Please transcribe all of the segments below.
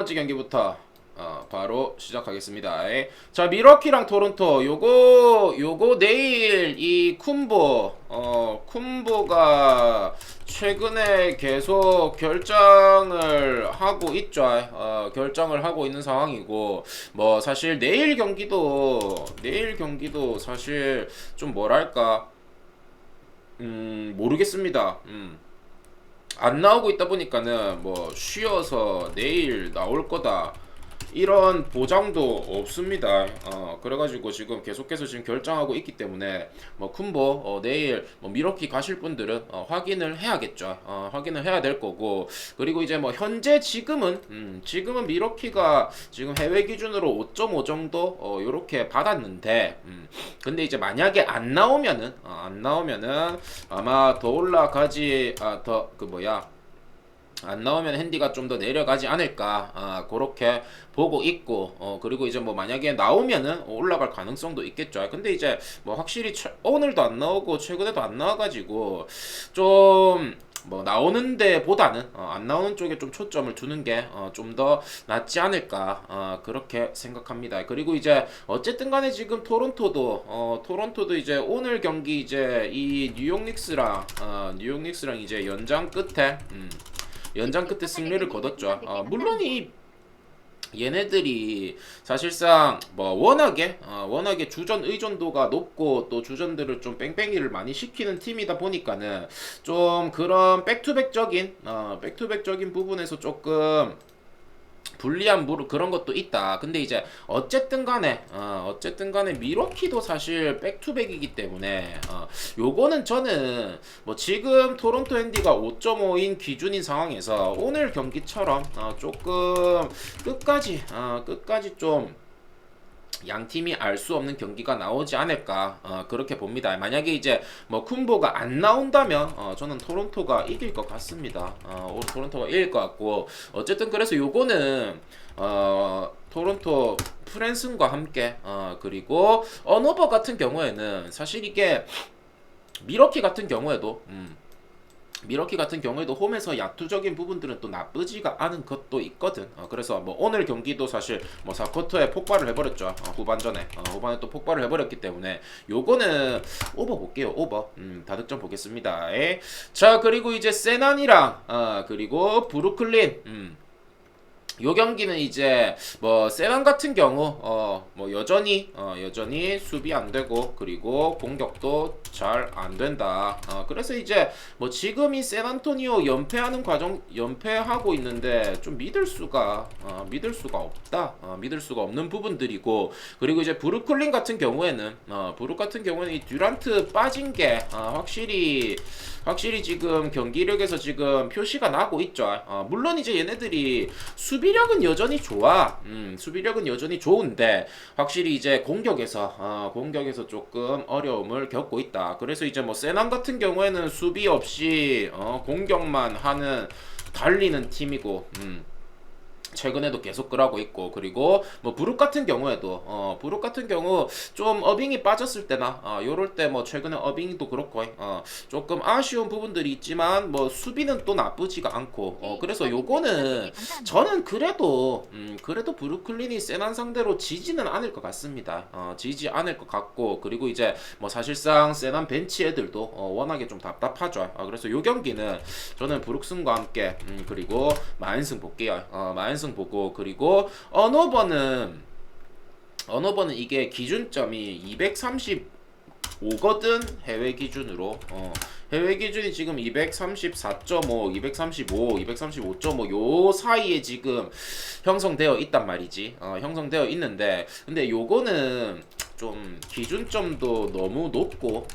번째 경기부터 바로 시작하겠습니다. 자, 미러키랑 토론토 요거 내일 이 쿤보가 최근에 계속 결정을 하고 있죠. 결정을 하고 있는 상황이고, 뭐 사실 내일 경기도 사실 좀 뭐랄까 모르겠습니다. 안 나오고 있다 보니까는 뭐 쉬어서 내일 나올 거다 이런 보장도 없습니다. 그래가지고 지금 계속해서 지금 결정하고 있기 때문에 뭐 쿤보 내일 뭐 미러키 가실 분들은 확인을 해야겠죠. 확인을 해야 될 거고, 그리고 이제 뭐 현재 지금은 미러키가 지금 해외 기준으로 5.5 정도 요렇게 받았는데, 근데 이제 만약에 안 나오면은 아마 더 올라가지. 더 그 뭐야 안 나오면 핸디가 좀 더 내려가지 않을까, 그렇게 보고 있고, 그리고 이제 뭐 만약에 나오면은 올라갈 가능성도 있겠죠. 근데 이제 뭐 확실히 오늘도 안 나오고 최근에도 안 나와가지고 좀 뭐 나오는 데보다는 안 나오는 쪽에 좀 초점을 두는 게 좀 더 낫지 않을까, 그렇게 생각합니다. 그리고 이제 어쨌든 간에 지금 토론토도 이제 오늘 경기 이제 이 뉴욕 닉스랑 이제 연장 끝에 승리를 거뒀죠. 물론 이 얘네들이 사실상 뭐 워낙에 주전 의존도가 높고 또 주전들을 좀 뺑뺑이를 많이 시키는 팀이다 보니까는 좀 그런 백투백적인 부분에서 조금 불리한 그런 것도 있다. 근데 이제 어쨌든 간에 미러키도 사실 백투백이기 때문에 요거는 저는 뭐 지금 토론토 핸디가 5.5인 기준인 상황에서 오늘 경기처럼 조금 끝까지 좀 양 팀이 알 수 없는 경기가 나오지 않을까, 그렇게 봅니다. 만약에 이제 뭐 쿤보가 안 나온다면 저는 토론토가 이길 것 같습니다. 오늘 토론토가 이길 것 같고, 어쨌든 그래서 요거는 토론토 프랜슨과 함께 그리고 언어버 같은 경우에는 사실 이게 미러키 같은 경우에도 홈에서 야투적인 부분들은 또 나쁘지가 않은 것도 있거든. 그래서 뭐 오늘 경기도 사실 뭐 4쿼터에 폭발을 해버렸죠. 후반에 또 폭발을 해버렸기 때문에 요거는 오버 볼게요. 오버. 다득점 보겠습니다. 자, 그리고 이제 세난이랑 그리고 브루클린. 요 경기는 이제 뭐 세난 같은 경우 뭐 여전히 수비 안 되고 그리고 공격도 잘 안 된다. 그래서 이제 뭐 지금 이 샌안토니오 연패하고 있는데 좀 믿을 수가 없는 부분들이고, 그리고 이제 브루클린 같은 경우에는 이 듀란트 빠진 게 확실히 지금 경기력에서 지금 표시가 나고 있죠. 물론 이제 얘네들이 수비력은 여전히 좋아. 수비력은 여전히 좋은데 확실히 이제 공격에서 조금 어려움을 겪고 있다. 그래서 이제 뭐 세난 같은 경우에는 수비 없이 공격만 하는 달리는 팀이고, 최근에도 계속 그러고 있고, 그리고 뭐 브룩 같은 경우 좀 어빙이 빠졌을 때나 요럴 때 뭐 최근에 어빙도 그렇고 조금 아쉬운 부분들이 있지만 뭐 수비는 또 나쁘지가 않고, 그래서 요거는 저는 그래도 브루클린이 세난 상대로 지지는 않을 것 같습니다. 지지 않을 것 같고, 그리고 이제 뭐 사실상 세난 벤치 애들도 워낙에 좀 답답하죠. 그래서 요 경기는 저는 브룩슨과 함께 그리고 마인승 볼게요. 마인승 보고, 그리고 언어버는 이게 기준점이 235거든. 해외 기준이 지금 234.5, 235, 235.5 요 사이에 지금 형성되어 있단 말이지. 형성되어 있는데, 근데 요거는 좀 기준점도 너무 높고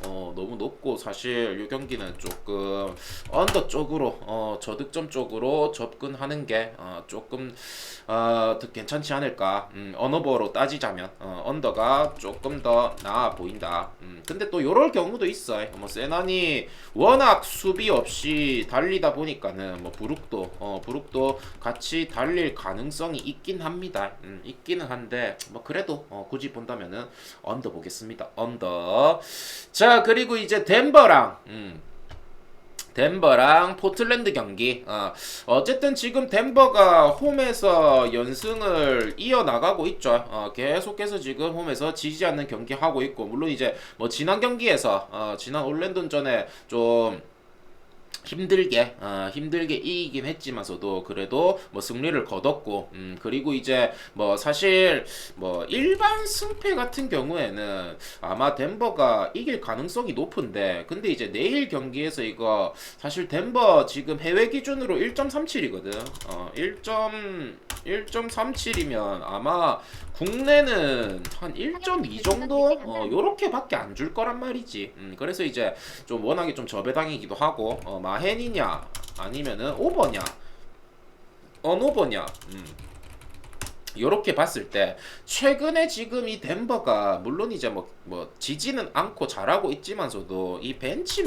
사실 이 경기는 조금 언더 쪽으로 저득점 쪽으로 접근하는 게 조금 더 괜찮지 않을까. 언어버로 따지자면 언더가 조금 더 나아 보인다. 근데 또 요럴 경우도 있어요. 뭐 세난이 워낙 수비 없이 달리다 보니까는 뭐 브룩도 같이 달릴 가능성이 있긴 합니다. 있기는 한데 뭐 그래도 굳이 본다면은 언더 보겠습니다. 언더. 자, 그리고 이제 덴버랑 포틀랜드 경기. 어쨌든 지금 덴버가 홈에서 연승을 이어나가고 있죠. 계속해서 지금 홈에서 지지 않는 경기 하고 있고, 물론 이제 뭐 지난 경기에서 지난 올랜도전에 좀 힘들게 이기긴 했지만서도 그래도 뭐 승리를 거뒀고, 그리고 이제 뭐 사실 뭐 일반 승패 같은 경우에는 아마 덴버가 이길 가능성이 높은데, 근데 이제 내일 경기에서 이거 사실 덴버 지금 해외 기준으로 1.37이거든. 1.37이면 아마 국내는 한 1.2 정도 요렇게밖에 안 줄 거란 말이지. 그래서 이제 좀 워낙에 좀 저배당이기도 하고, 마헨이냐 아니면은 오버냐 언오버냐, 요렇게 봤을 때 최근에 지금 이 덴버가 물론 이제 뭐 지지는 않고 잘하고 있지만서도 이 벤치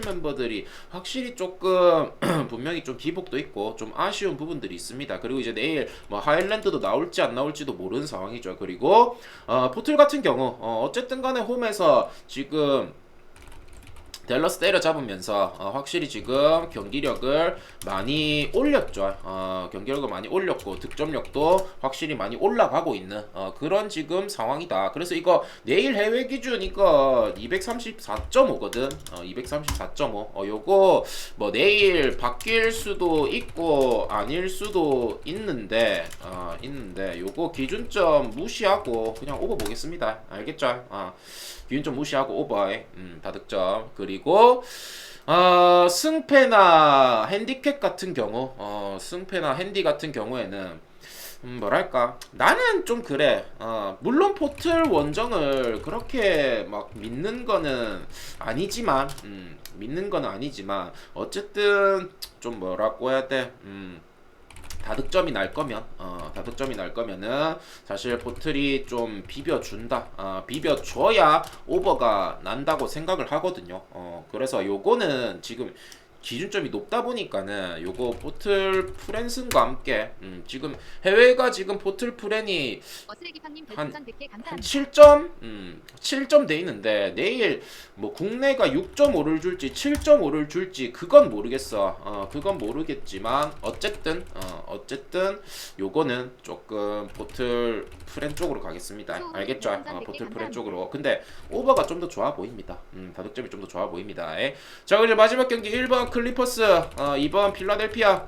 멤버들이 확실히 조금 분명히 좀 기복도 있고 좀 아쉬운 부분들이 있습니다. 그리고 이제 내일 뭐 하일랜드도 나올지 안 나올지도 모르는 상황이죠. 그리고 포틀 같은 경우 어쨌든 간에 홈에서 지금 댈러스 때려잡으면서 확실히 지금 경기력을 많이 올렸죠. 경기력을 많이 올렸고 득점력도 확실히 많이 올라가고 있는 그런 지금 상황이다. 그래서 이거 내일 해외 기준 이거 234.5거든. 234.5. 요거 뭐 내일 바뀔 수도 있고 아닐 수도 있는데 요거 기준점 무시하고 그냥 오버 보겠습니다. 알겠죠? 기준점 무시하고 오버에 다득점. 그리고 승패나 핸디캡 같은 경우 승패나 핸디 같은 경우에는 뭐랄까 나는 좀 그래. 물론 포틀 원정을 그렇게 막 믿는 거는 아니지만 어쨌든 좀 뭐라고 해야 돼. 다득점이 날 거면은 사실 포틀이 좀 비벼준다. 비벼줘야 오버가 난다고 생각을 하거든요. 그래서 요거는 지금 기준점이 높다 보니까는 요거 포틀 프랜슨과 함께 지금 해외가 지금 포틀 프랜이 한 7점? 7점 돼 있는데 내일 뭐 국내가 6.5를 줄지 7.5를 줄지 그건 모르겠어. 그건 모르겠지만 어쨌든 요거는 조금 포틀 프랜 쪽으로 가겠습니다. 알겠죠? 포틀 프랜 쪽으로. 근데 오버가 좀 더 좋아 보입니다. 다득점이 좀 더 좋아 보입니다. 자, 그리고 마지막 경기 1번 클리퍼스, 2번 필라델피아.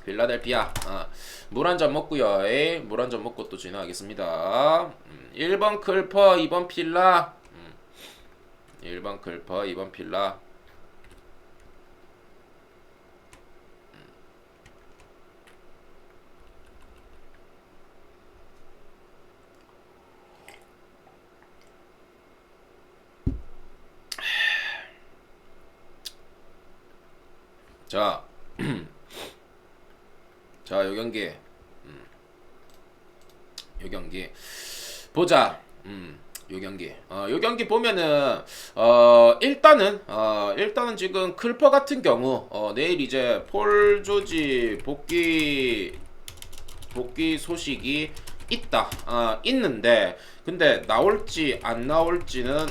필라델피아. 물 한 잔 먹고요. 물 한 잔 먹고 또 진행하겠습니다. 1번 클퍼, 2번 필라. 1번 클퍼, 2번 필라. 자, 자, 요 경기 보자. 요 경기 보면은 일단은 지금 클퍼 같은 경우 내일 이제 폴 조지 복귀 소식이 있는데 근데 나올지 안 나올지는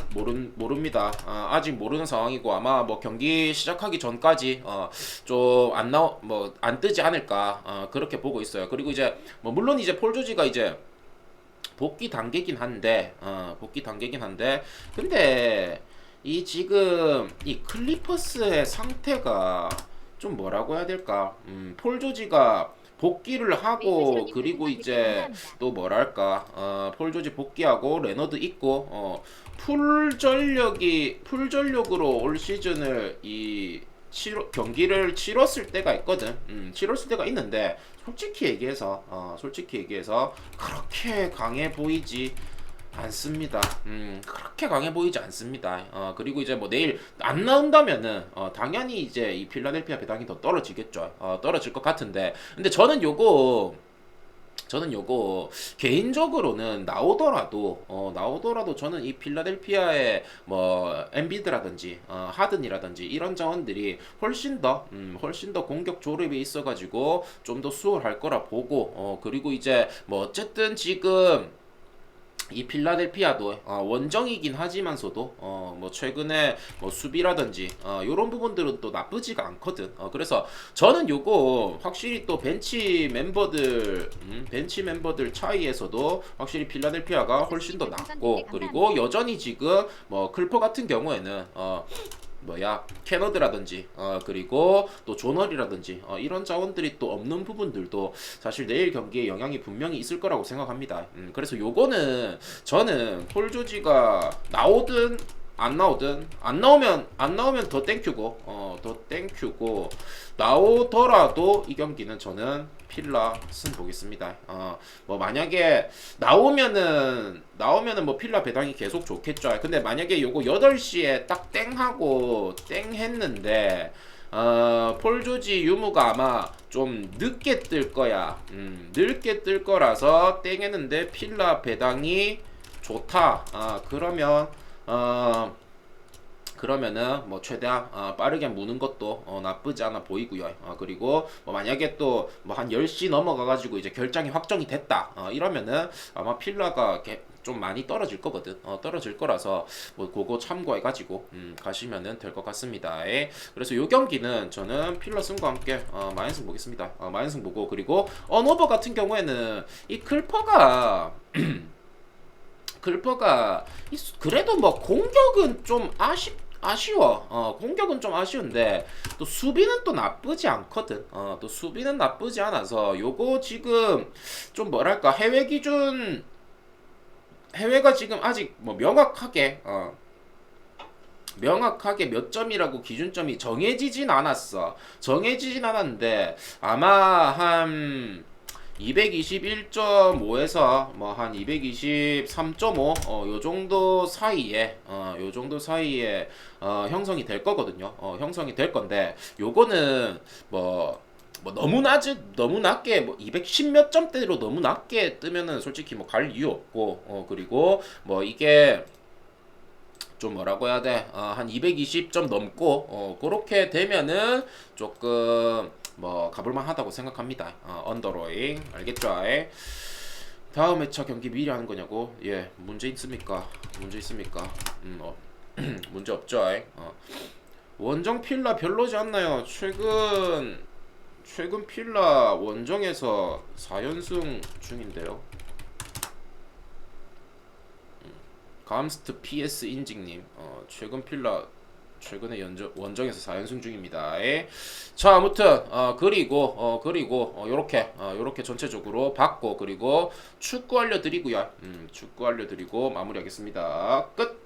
모릅니다. 아직 모르는 상황이고 아마 뭐 경기 시작하기 전까지 좀 안 뜨지 않을까 그렇게 보고 있어요. 그리고 이제 뭐 물론 이제 폴 조지가 이제 복귀 단계긴 한데 근데 이 지금 이 클리퍼스의 상태가 좀 뭐라고 해야 될까? 폴 조지가 복귀를 하고 그리고 이제 또 뭐랄까 폴 조지 복귀하고 레너드 있고 풀 전력으로 올 시즌을 경기를 치렀을 때가 있거든. 치렀을 때가 있는데 솔직히 얘기해서 그렇게 강해 보이지 않습니다. 그렇게 강해 보이지 않습니다. 그리고 이제 뭐 내일 안 나온다면은 당연히 이제 이 필라델피아 배당이 더 떨어지겠죠. 떨어질 것 같은데 근데 저는 요거 개인적으로는 나오더라도 저는 이 필라델피아의 뭐 엔비드라든지 하든이라든지 이런 자원들이 훨씬 더 공격 조립에 있어가지고 좀 더 수월할 거라 보고 그리고 이제 뭐 어쨌든 지금 이 필라델피아도 원정이긴 하지만서도 뭐 최근에 뭐 수비라든지 요런 부분들은 또 나쁘지가 않거든. 그래서 저는 요거 확실히 또 벤치 멤버들 차이에서도 확실히 필라델피아가 훨씬 더 낫고, 그리고 여전히 지금 뭐 클퍼 같은 경우에는 캐너드라든지 그리고 또 조널이라든지 이런 자원들이 또 없는 부분들도 사실 내일 경기에 영향이 분명히 있을 거라고 생각합니다. 그래서 요거는 저는 폴 조지가 나오든 안 나오면 더 땡큐고 나오더라도 이 경기는 저는 필라 승 보겠습니다. 뭐 만약에 나오면은 뭐 필라 배당이 계속 좋겠죠. 근데 만약에 요거 8시에 딱 땡하고 땡 했는데 폴 조지 유무가 아마 좀 늦게 뜰 거야. 늦게 뜰 거라서 땡 했는데 필라 배당이 좋다. 그러면은 뭐 최대한 빠르게 무는 것도 나쁘지 않아 보이고요. 그리고 뭐 만약에 또 뭐 한 10시 넘어가 가지고 이제 결장이 확정이 됐다. 이러면은 아마 필라가 좀 많이 떨어질 거거든. 떨어질 거라서 뭐 그거 참고해 가지고 가시면은 될 것 같습니다. 그래서 요 경기는 저는 필라 승과 함께 마인승 보겠습니다. 마인승 보고, 그리고 언오버 같은 경우에는 이 클퍼가 그래도 뭐 공격은 좀 아쉬워. 공격은 좀 아쉬운데 또 수비는 또 나쁘지 않거든. 또 수비는 나쁘지 않아서 요거 지금 좀 뭐랄까 해외가 지금 아직 뭐 명확하게 몇 점이라고 기준점이 정해지진 않았는데 아마 한 221.5에서 뭐 한 223.5 요 정도 사이에 형성이 될 거거든요. 형성이 될 건데 요거는 너무 낮게 뭐 210 몇 점대로 너무 낮게 뜨면은 솔직히 뭐 갈 이유 없고, 그리고 뭐 이게 좀 뭐라고 해야 돼? 한 220점 넘고 그렇게 되면은 조금 뭐 가볼만 하다고 생각합니다. 언더로잉 알겠죠? 다음 회차 경기 미리 하는 거냐고? 예, 문제 있습니까? 문제 없죠? 원정 필라 별로지 않나요? 최근 필라 원정에서 4연승 중인데요. 감스트 PS 인직님, 최근에 원정에서 4연승 중입니다. 자, 아무튼 그리고 요렇게 전체적으로 봤고, 그리고 축구 알려드리고요. 축구 알려드리고 마무리하겠습니다. 끝.